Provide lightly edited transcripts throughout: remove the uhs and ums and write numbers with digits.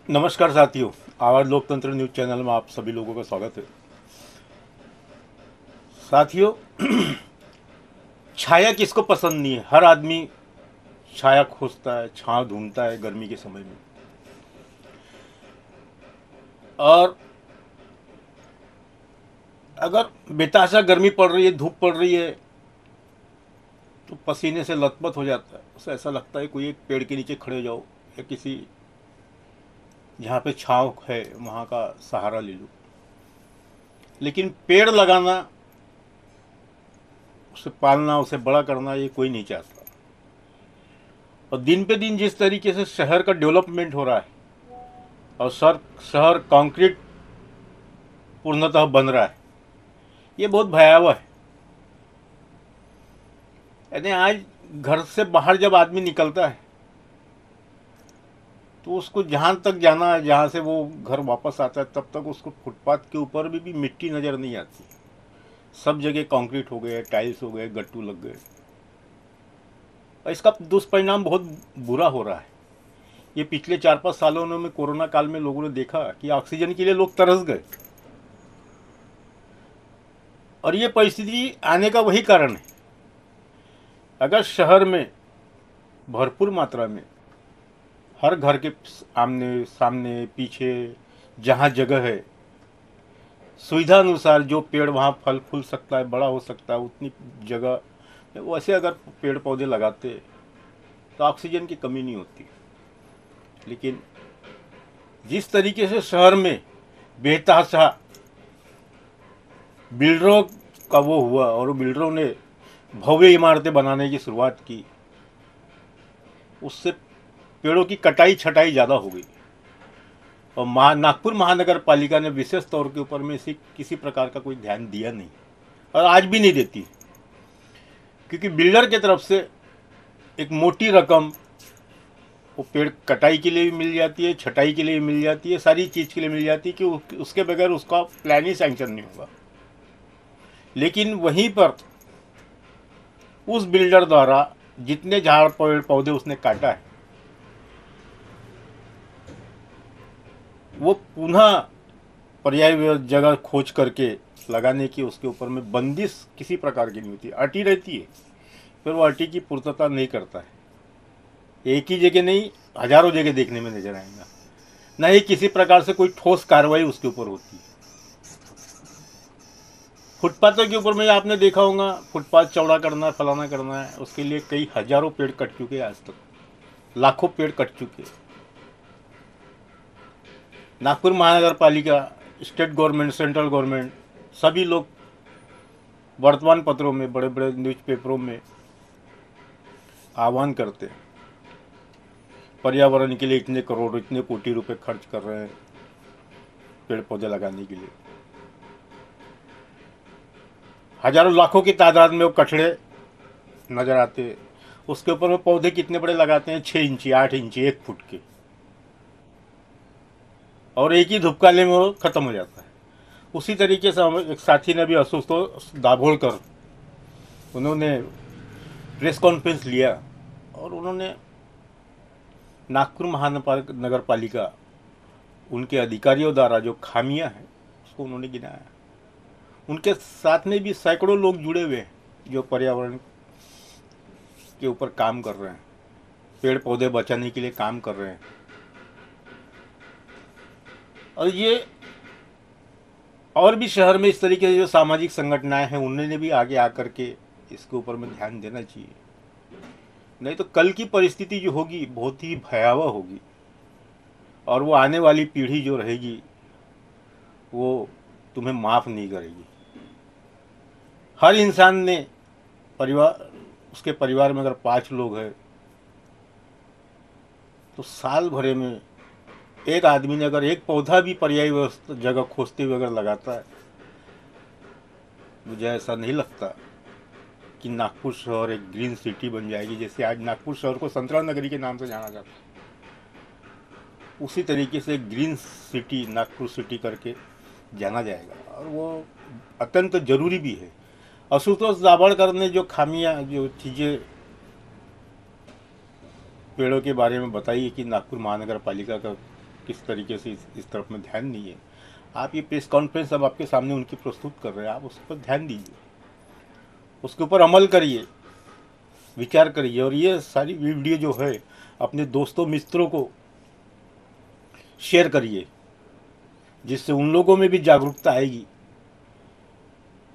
नमस्कार साथियों, आवाज़ लोकतंत्र न्यूज़ चैनल में आप सभी लोगों का स्वागत है। साथियों, छाया किसको पसंद नहीं है। हर आदमी छाया खोजता है, छांव ढूंढता है गर्मी के समय में। और अगर बेतहाशा गर्मी पड़ रही है, धूप पड़ रही है, तो पसीने से लथपथ हो जाता है। उसे ऐसा लगता है कोई एक पेड़ के नीचे खड़े हो जाओ या किसी जहाँ पे छांव है वहाँ का सहारा ले लो। लेकिन पेड़ लगाना, उसे पालना, उसे बड़ा करना, ये कोई नहीं चाहता। और दिन पे दिन जिस तरीके से शहर का डेवलपमेंट हो रहा है और शहर कंक्रीट पूर्णतः बन रहा है, ये बहुत भयावह है। यानी आज घर से बाहर जब आदमी निकलता है तो उसको जहाँ तक जाना है, जहाँ से वो घर वापस आता है, तब तक उसको फुटपाथ के ऊपर भी मिट्टी नज़र नहीं आती। सब जगह कंक्रीट हो गए, टाइल्स हो गए, गट्टू लग गए। और इसका दुष्परिणाम बहुत बुरा हो रहा है। ये पिछले 4-5 सालों में कोरोना काल में लोगों ने देखा कि ऑक्सीजन के लिए लोग तरस गए। और ये परिस्थिति आने का वही कारण है। अगर शहर में भरपूर मात्रा में हर घर के आमने सामने पीछे जहाँ जगह है, सुविधा अनुसार जो पेड़ वहाँ फल फूल सकता है, बड़ा हो सकता है, उतनी जगह वैसे अगर पेड़ पौधे लगाते तो ऑक्सीजन की कमी नहीं होती। लेकिन जिस तरीके से शहर में बेतहाशा बिल्डरों का वो हुआ और बिल्डरों ने भव्य इमारतें बनाने की शुरुआत की, उससे पेड़ों की कटाई छटाई ज़्यादा हो गई। और नागपुर महानगर पालिका ने विशेष तौर के ऊपर में इसी किसी प्रकार का कोई ध्यान दिया नहीं और आज भी नहीं देती। क्योंकि बिल्डर की तरफ से एक मोटी रकम वो पेड़ कटाई के लिए भी मिल जाती है, छटाई के लिए भी मिल जाती है, सारी चीज़ के लिए मिल जाती है कि उसके बगैर उसका प्लान ही सैंक्शन नहीं होगा। लेकिन वहीं पर उस बिल्डर द्वारा जितने झाड़ पेड़ पौधे उसने काटा है, वो पुनः पर्याय जगह खोज करके लगाने की उसके ऊपर में बंदिश किसी प्रकार की नहीं होती, अटी रहती है। फिर वो अटी की पूर्तता नहीं करता है। एक ही जगह नहीं, हजारों जगह देखने में नजर आएगा। न ही किसी प्रकार से कोई ठोस कार्रवाई उसके ऊपर होती है। फुटपाथों के ऊपर में आपने देखा होगा, फुटपाथ चौड़ा करना है, फलाना करना है, उसके लिए कई हजारों पेड़ कट चुके हैं, आज तक लाखों पेड़ कट चुके हैं। नागपुर महानगर पालिका, स्टेट गवर्नमेंट, सेंट्रल गवर्नमेंट, सभी लोग वर्तमान पत्रों में, बड़े बड़े न्यूज़पेपरों में आह्वान करते हैं, पर्यावरण के लिए इतने करोड़, इतने कोटि रुपए खर्च कर रहे हैं पेड़ पौधे लगाने के लिए। हजारों लाखों की तादाद में वो कचड़े नजर आते हैं। उसके ऊपर में पौधे कितने बड़े लगाते हैं, 6 इंची, 8 इंची, 1 फुट के, और एक ही धूपकाले में वो खत्म हो जाता है। उसी तरीके से हम एक साथी ने भी असुतोष दाभोलकर, उन्होंने प्रेस कॉन्फ्रेंस लिया और उन्होंने नागपुर महानगर पालिका, उनके अधिकारियों द्वारा जो खामियां हैं उसको उन्होंने गिनाया। उनके साथ में भी सैकड़ों लोग जुड़े हुए हैं जो पर्यावरण के ऊपर काम कर रहे हैं, पेड़ पौधे बचाने के लिए काम कर रहे हैं। और ये और भी शहर में इस तरीके से जो सामाजिक संगठनाएं हैं, उन्होंने भी आगे आकर के इसके ऊपर में ध्यान देना चाहिए। नहीं तो कल की परिस्थिति जो होगी बहुत ही भयावह होगी और वो आने वाली पीढ़ी जो रहेगी वो तुम्हें माफ़ नहीं करेगी। हर इंसान ने परिवार, उसके परिवार में अगर 5 लोग हैं तो साल भरे में एक आदमी ने अगर एक पौधा भी पर्याय जगह खोजते हुए अगर लगाता है, मुझे ऐसा नहीं लगता कि नागपुर शहर एक ग्रीन सिटी बन जाएगी। जैसे आज नागपुर शहर को संतरा नगरी के नाम से जाना जाता है, उसी तरीके से ग्रीन सिटी, नागपुर सिटी करके जाना जाएगा। और वो अत्यंत जरूरी भी है। आशुतोष जावड़कर ने जो खामियां, जो चीज़ें पेड़ों के बारे में बताई कि नागपुर महानगर पालिका का किस तरीके से इस तरफ में ध्यान नहीं है। आप ये प्रेस कॉन्फ्रेंस अब आपके सामने उनकी प्रस्तुत कर रहे हैं, आप उस पर ध्यान दीजिए, उसके ऊपर अमल करिए, विचार करिए, और ये सारी वीडियो जो है अपने दोस्तों मित्रों को शेयर करिए, जिससे उन लोगों में भी जागरूकता आएगी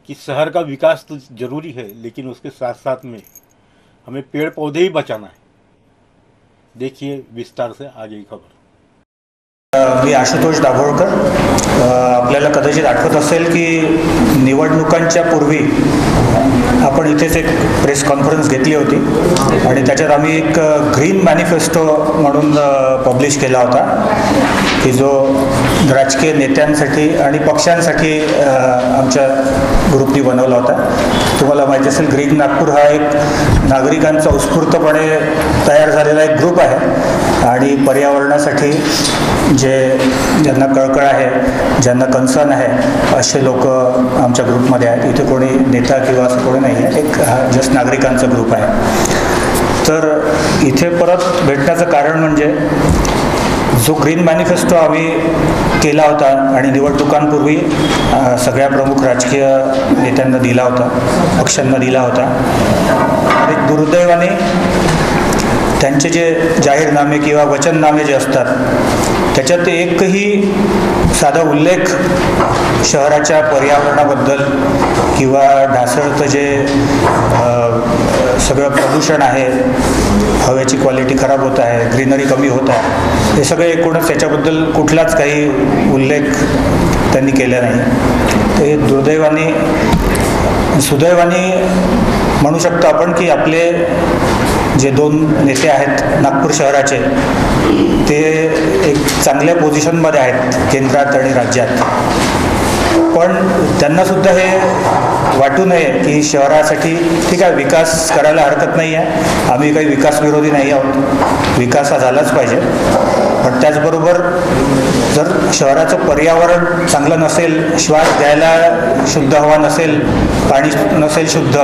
कि शहर का विकास तो जरूरी है, लेकिन उसके साथ साथ में हमें पेड़ पौधे ही बचाना है। देखिए विस्तार से आगे की खबर। मी आशुतोष दाभोळकर। आपल्याला कदाचित आठवत असेल की निवडणुकांच्या पूर्वी आपण इथेच एक प्रेस कॉन्फरन्स घेतली होती आणि त्याच्यात आम्ही एक ग्रीन मॅनिफेस्टो म्हणून पब्लिश केला होता की जो राजकीय नेत्यांसाठी आणि पक्षांसाठी आमच्या ग्रुपनी बनवला होता। तुम्हाला माहिती असेल ग्रीन नागपूर हा एक नागरिकांचा उत्स्फूर्तपणे तयार झालेला एक ग्रुप आहे आणि पर्यावरणासाठी ज्यांना कळकळ आहे, ज्यांना कन्सर्न आहे असे लोक आमच्या ग्रुपमध्ये आहेत। इथे कोणी नेता किंवा असं कोणी नाही आहे, एक जस्ट नागरिकांचा ग्रुप आहे। तर इथे परत भेटण्याचं कारण म्हणजे जो ग्रीन मॅनिफेस्टो आम्ही केला होता आणि निवडणुकांपूर्वी सगळ्या प्रमुख राजकीय नेत्यांना दिला होता, पक्षांना दिला होता, आणि दुर्दैवाने त्यांचे जे जाहीरनामे किंवा वचननामे जे असतात त्याच्यात एकही साधा उल्लेख शहराच्या पर्यावरणाबद्दल किंवा ढासळतं जे सगळं प्रदूषण आहे, हवेची क्वालिटी खराब होत आहे, ग्रीनरी कमी होत आहे, हे सगळे एकूणच त्याच्याबद्दल कुठलाच काही उल्लेख त्यांनी केला नाही। तर हे दुर्दैवाने सुदैवाने म्हणू शकतो आपण की आपले जे दोन नेते आहेत नागपूर शहराचे ते एक चांगल्या पोझिशनमध्ये आहेत केंद्रात आणि राज्यात, पण त्यांना सुद्धा हे वाटू नये की शहरासाठी ठीक आहे विकास करायला हरकत नाही आहे, आम्ही काही विकास विरोधी नाही आहोत, विकास हा झालाच पाहिजे, पण त्याचबरोबर जर शहराचं पर्यावरण चांगलं नसेल, श्वास घ्यायला शुद्ध हवा नसेल, पाणी नसेल शुद्ध,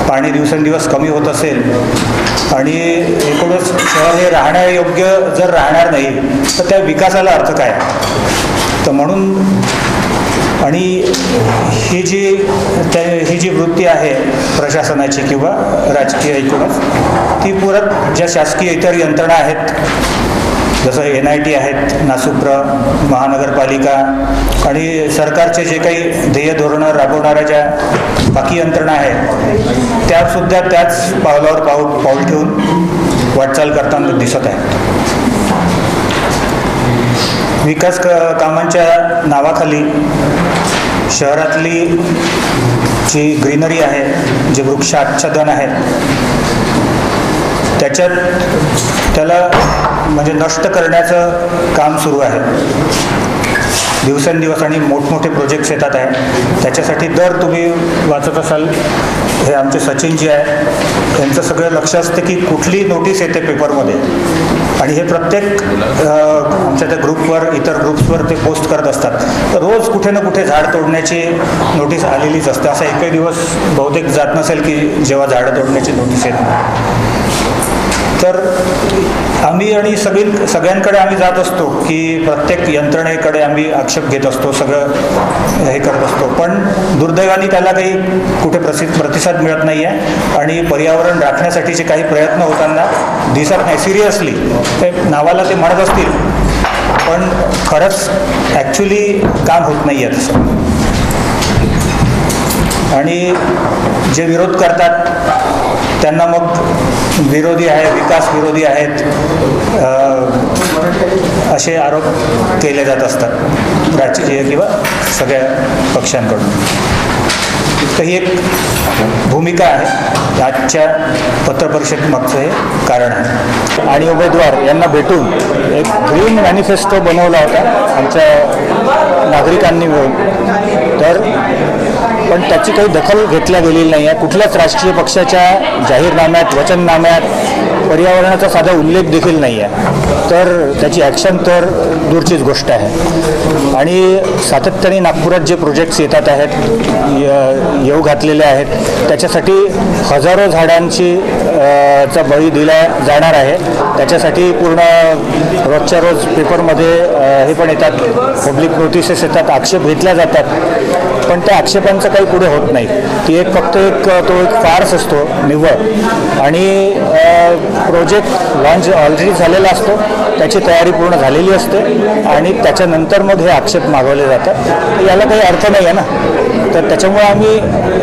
पाणी दिवसेंदिवस कमी होत असेल आणि एकूणच शहर हे राहण्यायोग्य जर राहणार नाही तर त्या विकासाला अर्थ काय। तर म्हणून आणि ही जी वृत्ती आहे प्रशासनाची किंवा राजकीय एकूणच ती परत ज्या शासकीय इतर यंत्रणा आहेत जसं NIT आहेत, नासुप्र, महानगरपालिका आणि सरकारचे जे काही ध्येय धोरणं राबवणाऱ्या ज्या बाकी यंत्रणा आहेत त्यासुद्धा त्याच पावलावर पाऊल ठेवून वाटचाल करताना दिसत आहेत। विकास कामांच्या नावाखाली शहरातली जी ग्रीनरी आहे, जे वृक्ष आच्छादन आहे त्याला म्हणजे नष्ट करण्याचं काम सुरू आहे दिवसेंदिवस आणि मोठमोठे प्रोजेक्ट्स येतात आहे। त्याच्यासाठी दर तुम्ही वाचत असाल हे आमचे सचिनजी आहे, त्यांचं सगळं लक्ष असते की कुठली नोटीस येते पेपरमध्ये आणि हे प्रत्येक आमच्या त्या ग्रुपवर इतर ग्रुप्सवर ते पोस्ट करत असतात। तर रोज कुठे ना कुठे झाड तोडण्याची नोटीस आलेलीच असते, असा एकही दिवस बहुतेक जात नसेल की जेव्हा झाडं तोडण्याची नोटीस येत नाही। तर आम्ही आणि सगळ्यांकडे आम्ही जात असतो की प्रत्येक यंत्रणेकडे आम्ही आक्षेप घेत असतो, सगळं हे करत असतो, पण दुर्दैवाने त्याला काही कुठे प्रतिसाद मिळत नाही आहे आणि पर्यावरण राखण्यासाठीचे काही प्रयत्न होताना दिसत नाही। सिरियसली ते नावाला ते म्हणत असतील पण खरंच ॲक्च्युली काम होत नाही आहे तसं। आणि जे विरोध करतात त्यांना मग विरोधी आहे, विकास विरोधी आहेत असे आरोप केले जात असतात राजकीय किंवा सगळ्या पक्षांकडून। तर ही एक भूमिका आहे आजच्या पत्रपरिषदेमागचं हे कारण आहे। आणि उमेदवार यांना भेटून एक ग्रीन मॅनिफेस्टो बनवला होता आमच्या नागरिकांनी मिळून, तर पण त्याची काही दखल घेतल्या गेलेली नाही आहे। कुठल्याच राजकीय पक्षाच्या जाहीरनाम्यात, वचननाम्यात पर्यावरणाचा साधा उल्लेख देखील नाही आहे, तर त्याची ॲक्शन तर दूरचीच गोष्ट आहे. आणि सातत्याने नागपुरात जे प्रोजेक्ट्स येतात आहेत, येऊ घातलेले आहेत, त्याच्यासाठी हजारो झाडांची चा बळी दिला जाणार आहे. त्याच्यासाठी पूर्ण रोजच्या रोज पेपरमध्ये हे पण येतात, पब्लिक नोटिसेस येतात, आक्षेप घेतल्या जातात, पण त्या आक्षेपांचं काही पुढे होत नाही. ती फक्त तो एक फार्स असतो निव्वळ. आणि प्रोजेक्ट लॉन्च ऑलरेडी झालेला असतो, त्याची तयारी पूर्ण झालेली असते आणि त्याच्यानंतर मग हे आक्षेप मागवले जातात. याला काही अर्थ नाही आहे ना. तर त्याच्यामुळे आम्ही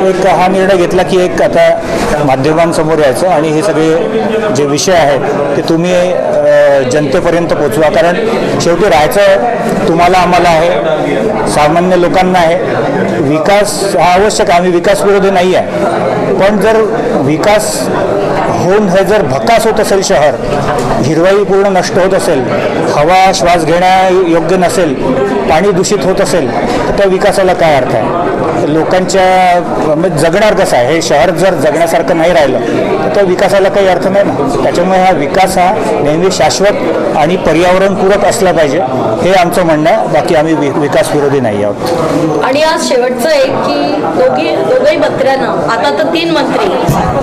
एक हा निर्णय घेतला की एक आता माध्यमांसमोर यायचं आणि हे सगळे जे विषय आहेत ते तुम्ही जनतेपर्यंत पोचवा. कारण शेवटी राहायचं तुम्हाला आम्हाला आहे, सामान्य लोकांना आहे. विकास हा आवश्यक, आम्ही विकास विरोधी नाही आहे, पण जर विकास होऊन हे जर भकास होत असेल, शहर हिरवाई पूर्ण नष्ट होत असेल, हवा श्वास घेण्यायोग्य नसेल, पाणी दूषित होत असेल, तर त्या विकासाला काय अर्थ आहे? लोकांच्या जगणार कसं आहे? हे शहर जर जगण्यासारखं नाही राहिलं तर त्या विकासाला काही अर्थ नाही ना. त्याच्यामुळे हा विकास हा नेहमी शाश्वत आणि पर्यावरणपूरक असला पाहिजे, हे आमचं म्हणणं आहे. बाकी आम्ही विकास विरोधी नाही आहोत. आणि आज शेवटचं एक की दोघंही मंत्र्यांना, आता तर 3 मंत्री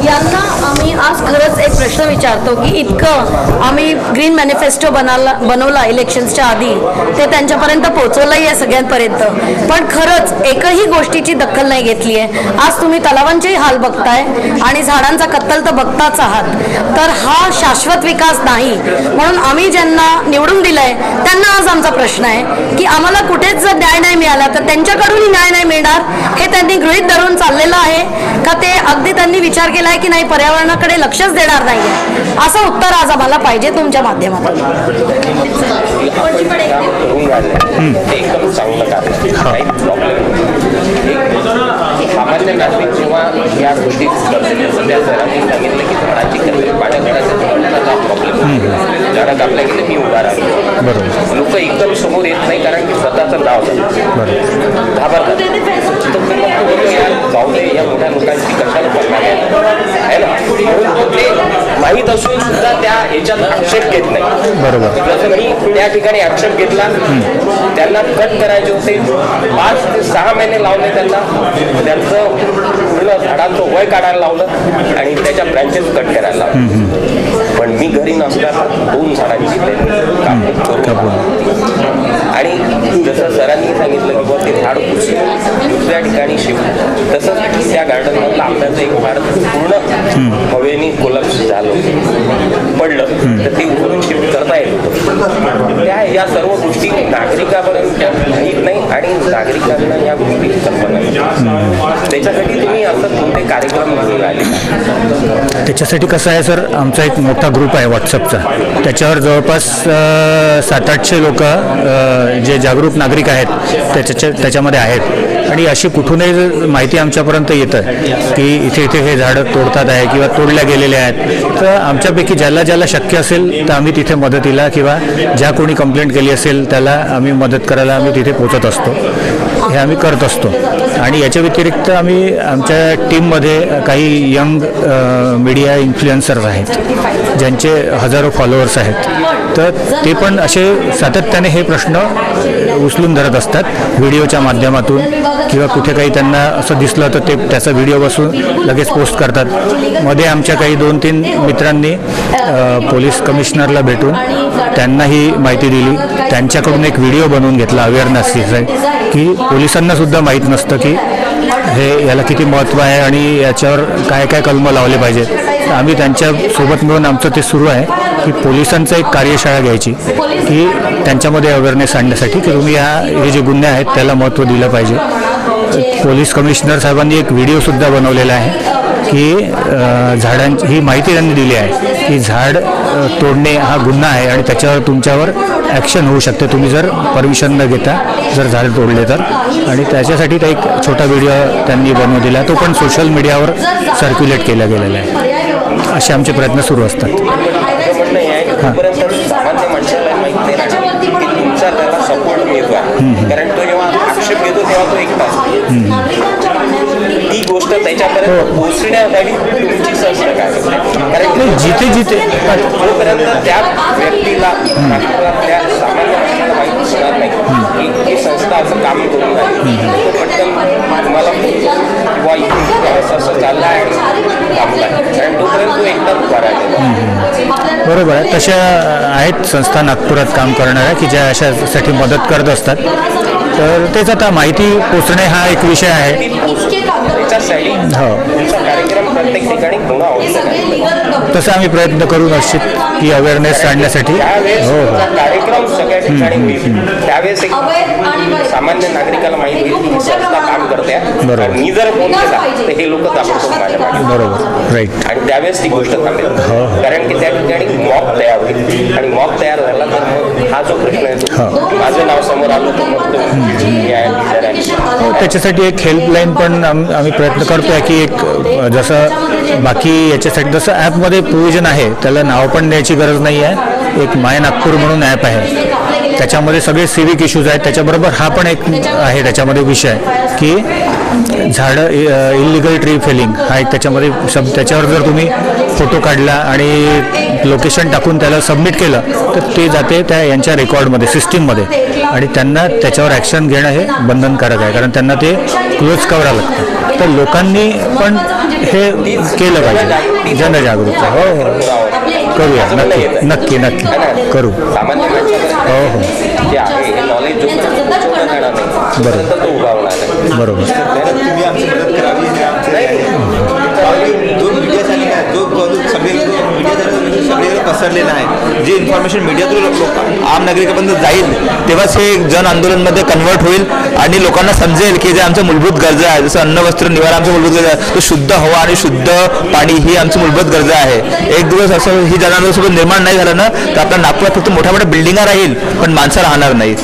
यांना आम्ही आज खरंच एक प्रश्न विचारतो की इतकं आम्ही ग्रीन मॅनिफेस्टो बनवला इलेक्शन्सच्या आधी, ते त्यांच्यापर्यंत पोहोचवलंही आहे सगळ्यांपर्यंत, पण खरंच एकही गोष्टीची दखल नाही घेतली आहे. आज तुम्ही तलावांचेही हाल बघताय आणि झाडांचा कत्तल तर बघताच आहात. तर हा शाश्वत विकास नाही. म्हणून आम्ही ज्यांना निवडून दिलंय त्यांना आज आमचा प्रश्न आहे की आम्हाला कुठेच जर न्याय नाही मिळाला तर त्यांच्याकडूनही न्याय नाही मिळणार, हे त्यांनी गृहीत धरून चाललेलं आहे का ते अगदी त्यांनी विचार केला आहे की नाही पर्यावरणाकडे लक्षच देणार नाही आहे? असं उत्तर आज आम्हाला पाहिजे तुमच्या माध्यमातून. एकदम चांगलं कारण सामान्य नागरिक जेव्हा या गोष्टी सध्या सरांनी सांगितलं की झाडाची पाण्याचा प्रॉब्लेम, झाडं कापल्या गेले मी उभा राहिलो. बरोबर. लोक एकदम समोर येत नाही कारण की स्वतःचं नाव घाबरतात. जाऊ दे, या मोठ्या लोकांची कशाला करणार आहे ना, ते माहीत असून सुद्धा त्या ह्याच्यात आक्षेप घेत नाही. बरोबर. जसं मी त्या ठिकाणी आक्षेप घेतला, त्यांना कट करायचे होते, 5 ते 6 महिने लावले त्यांना, त्यांचं पूर्ण झाडांचं वय काढायला लावलं आणि त्याच्या ब्रँचेस कट करायला लावलं. पण मी घरी नसताना 2 झाडांची आणि जसं सरांनी सांगितलं की बघ ते झाड दुसऱ्या ठिकाणी शिफ्ट, तसंच त्या गार्डनमधलं आंब्याचं एक झाड पूर्ण हवेने कोलॅप्स झालं पडलं, तर ते उघडून शिफ्ट करता येत होतं. त्या या सर्व गोष्टी नागरिकापर्यंत माहीत नाही आणि नागरिकांना या गोष्टी कल्पना नाही. त्याच्यासाठी तुम्ही असं कोणते कार्यक्रम घेऊन राहिले? त्याच्यासाठी कसं आहे सर, आमचा एक मोठा ग्रुप आहे व्हॉट्सअपचा, त्याच्यावर जवळपास 700-800 लोक जे जागरूक नागरिक आहेत त्याच्यामध्ये आहेत. आणि अशी कुठूनही माहिती आमच्यापर्यंत येतं की इथे हे झाडं तोडतात आहे किंवा तोडल्या गेलेले आहेत, तर आमच्यापैकी ज्याला शक्य असेल तर आम्ही तिथे मदतीला किंवा ज्या कोणी कंप्लेंट केली असेल त्याला आम्ही मदत करायला आम्ही तिथे पोचत असतो, हे आम्ही करत असतो. आणि याच्या व्यतिरिक्त आम्ही आमच्या टीममध्ये काही यंग मीडिया इन्फ्लुएन्सर्स आहेत ज्यांचे हजारो फॉलोअर्स आहेत, तर ते पण असे सातत्याने हे प्रश्न उचलून धरत असतात व्हिडिओच्या माध्यमातून, किंवा कुठे काही त्यांना असं दिसलं तर ते त्याचा व्हिडिओ बसून लगेच पोस्ट करतात. मध्ये आमच्या काही 2-3 मित्रांनी पोलीस कमिशनरला भेटून त्यांनाही माहिती दिली, त्यांच्याकडून एक व्हिडिओ बनवून घेतला अवेअरनेससाठी, की पोलिसांना सुद्धा माहीत नसतं की हे याला किती महत्त्व आहे आणि याच्यावर काय काय कलमं लावले पाहिजेत. आम्ही त्यांच्यासोबत मिळून आमचं ते सुरू आहे की पोलिसांचं एक कार्यशाळा घ्यायची की त्यांच्यामध्ये अवेअरनेस आणण्यासाठी की तुम्ही हे जे गुन्हे आहेत त्याला महत्त्व दिलं पाहिजे. पोलीस कमिशनर साहेबांनी एक व्हिडिओसुद्धा बनवलेला आहे की झाडांची ही माहिती त्यांनी दिली आहे की झाड तोडणे हा गुन्हा आहे आणि त्याच्यावर तुमच्यावर ॲक्शन होऊ शकते तुम्ही जर परमिशन न घेता जर झाड तोडले तर. आणि त्याच्यासाठी एक छोटा व्हिडिओ त्यांनी बनवून दिला, तो पण सोशल मीडियावर सर्क्युलेट केला गेलेला आहे. असे आमचे प्रयत्न सुरू असतात. सामान्य माणसाला माहित नाही की तुमचा त्याला सपोर्ट मिळतो, कारण तो जेव्हा आक्षेप घेतो तेव्हा तो एकटा, ती गोष्ट त्याच्यापर्यंत तिथपर्यंत पोहोचण्यासाठी तुमची संस्था काय करते? कारण नाही, जिथे जिथे जोपर्यंत त्या व्यक्तीला नागपुरातल्या सामान्य माणसाला माहिती होणार नाही की ही संस्था असं काम करून राहिली, तो पटकन तुम्हाला किंवा इथे असं चाललं आहे आणि थांबला आहे. कारण तोपर्यंत तो एकदा उभा राहिलेला. बरोबर आहे. तशा आहेत संस्था नागपुरात काम करणाऱ्या की ज्या अशासाठी मदत करत असतात. तर तेच आता माहिती पोचणे हा एक विषय आहे. त्याच्यासाठी तुमचा कार्यक्रम प्रत्येक ठिकाणी होणं आवश्यक आहे. तसं आम्ही प्रयत्न करू निश्चित की अवेअरनेस आणण्यासाठी. त्यावेळेस हो हो कार्यक्रम सगळ्या ठिकाणी होईल, त्यावेळेस एक सामान्य नागरिकाला माहिती होईल की संस्था काम करते. मी जर फोन केला तर हे लोक ताबडतोब माझ्या मागे. बरोबर, राईट. आणि त्यावेळेस ती गोष्ट थांबेल. कारण की त्या ठिकाणी मॉब तयार होईल आणि मॉब तयार झाला तर मग हा जो प्रश्न येतो, माझं नाव समोर आलं तर मग हो, त्याच्यासाठी एक हेल्पलाईन पण आम्ही प्रयत्न करतोय की एक जसं बाकी याच्यासाठी जसं ॲपमध्ये प्रोव्हिजन आहे त्याला नाव पण द्यायची गरज नाही आहे. एक माय नागपूर म्हणून ॲप आहे, त्याच्यामध्ये सगळे सिविक इश्यूज आहेत. त्याच्याबरोबर हा पण एक आहे त्याच्यामध्ये विषय की झाडं इलिगल ट्री फेलिंग हा एक त्याच्यामध्ये त्याच्यावर जर तुम्ही फोटो काढला आणि लोकेशन टाकून त्याला सबमिट केलं तर ते जाते त्या यांच्या रेकॉर्डमध्ये सिस्टीममध्ये आणि त्यांना त्याच्यावर ॲक्शन घेणं हे बंधनकारक आहे, कारण त्यांना ते क्लोज करावं लागतं. तर लोकांनी पण हे केलं पाहिजे, जनजागृती. हो हो करूया, नक्की नक्की नक्की करू. सामान्य हो हो जे आहे हे नॉलेज जोपर्यंत पोहोचवण्यात येणार नाही तोपर्यंत तो उभा होणार आहे. बरोबर. तुम्ही आमची मदत करावी जो मीडिया चॅनल आहे, जो सगळे मीडिया चॅनल सगळीकडे पसरलेला आहे, जे इन्फॉर्मेशन मीडिया थ्रू लोक आम नागरिकांपर्यंत जाईल तेव्हाच हे जन आंदोलनमध्ये कन्वर्ट होईल आणि लोकांना समजेल की जे आमच्या मूलभूत गरजा आहे, जसं अन्न वस्त्र निवारा आमच्या मूलभूत गरजा आहे, तो शुद्ध हवा आणि शुद्ध पाणी ही आमची मूलभूत गरजा आहे. एक दिवस असं ही जन आंदोलन निर्माण नाही झालं ना तर आपल्या नागपुरात फक्त मोठ्या मोठ्या बिल्डिंगा राहील पण माणसं राहणार नाहीत.